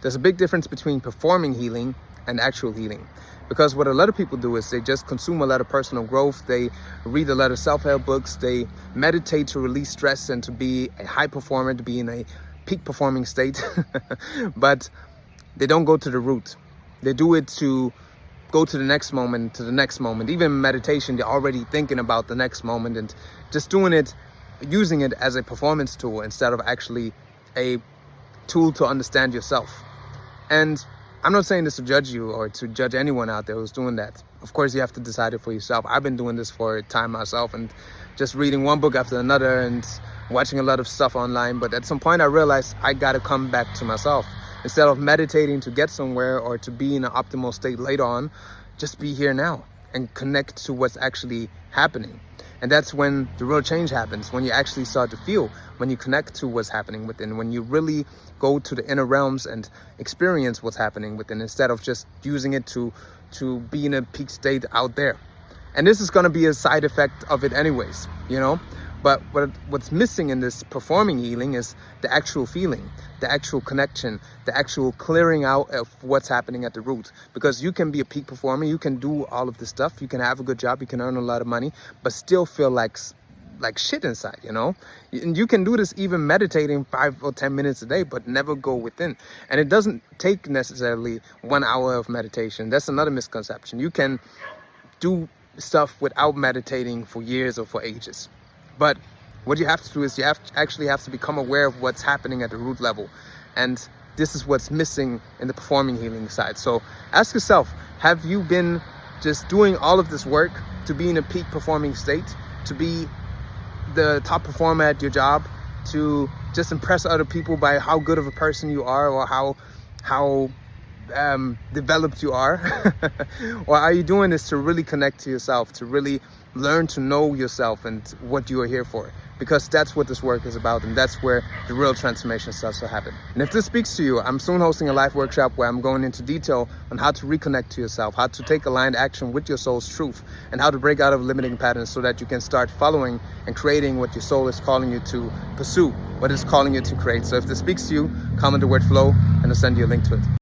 There's a big difference between performing healing and actual healing. Because what a lot of people do is they just consume a lot of personal growth. They read a lot of self-help books. They meditate to release stress and to be a high performer, to be in a peak performing state. But they don't go to the root. They do it to go to the next moment, to the next moment. Even in meditation, they're already thinking about the next moment and just doing it, using it as a performance tool instead of actually a tool to understand yourself. And I'm not saying this to judge you or to judge anyone out there who's doing that. Of course, you have to decide it for yourself. I've been doing this for a time myself and just reading one book after another and watching a lot of stuff online. But at some point, I realized I got to come back to myself. Instead of meditating to get somewhere or to be in an optimal state later on, just be here now and connect to what's actually happening. And that's when the real change happens, when you actually start to feel, when you connect to what's happening within, when you really go to the inner realms and experience what's happening within, instead of just using it to be in a peak state out there. And this is going to be a side effect of it anyways, you know. But what's missing in this performing healing is the actual feeling, the actual connection, the actual clearing out of what's happening at the root. Because you can be a peak performer, you can do all of this stuff, you can have a good job, you can earn a lot of money, but still feel like shit inside, you know. And you can do this even meditating 5 or 10 minutes a day, but never go within. And it doesn't take necessarily 1 hour of meditation. That's another misconception. You can do stuff without meditating for years or for ages. But what you have to do is you actually have to become aware of what's happening at the root level. And this is what's missing in the performing healing side. So ask yourself, have you been just doing all of this work to be in a peak performing state, to be the top performer at your job, to just impress other people by how good of a person you are or how developed you are? Or are you doing this to really connect to yourself, to really learn to know yourself and what you are here for? Because that's what this work is about, and that's where the real transformation starts to happen. And if this speaks to you, I'm soon hosting a live workshop where I'm going into detail on how to reconnect to yourself, how to take aligned action with your soul's truth, and how to break out of limiting patterns so that you can start following and creating what your soul is calling you to pursue, what it's calling you to create. So if this speaks to you, comment the word flow and I'll send you a link to it.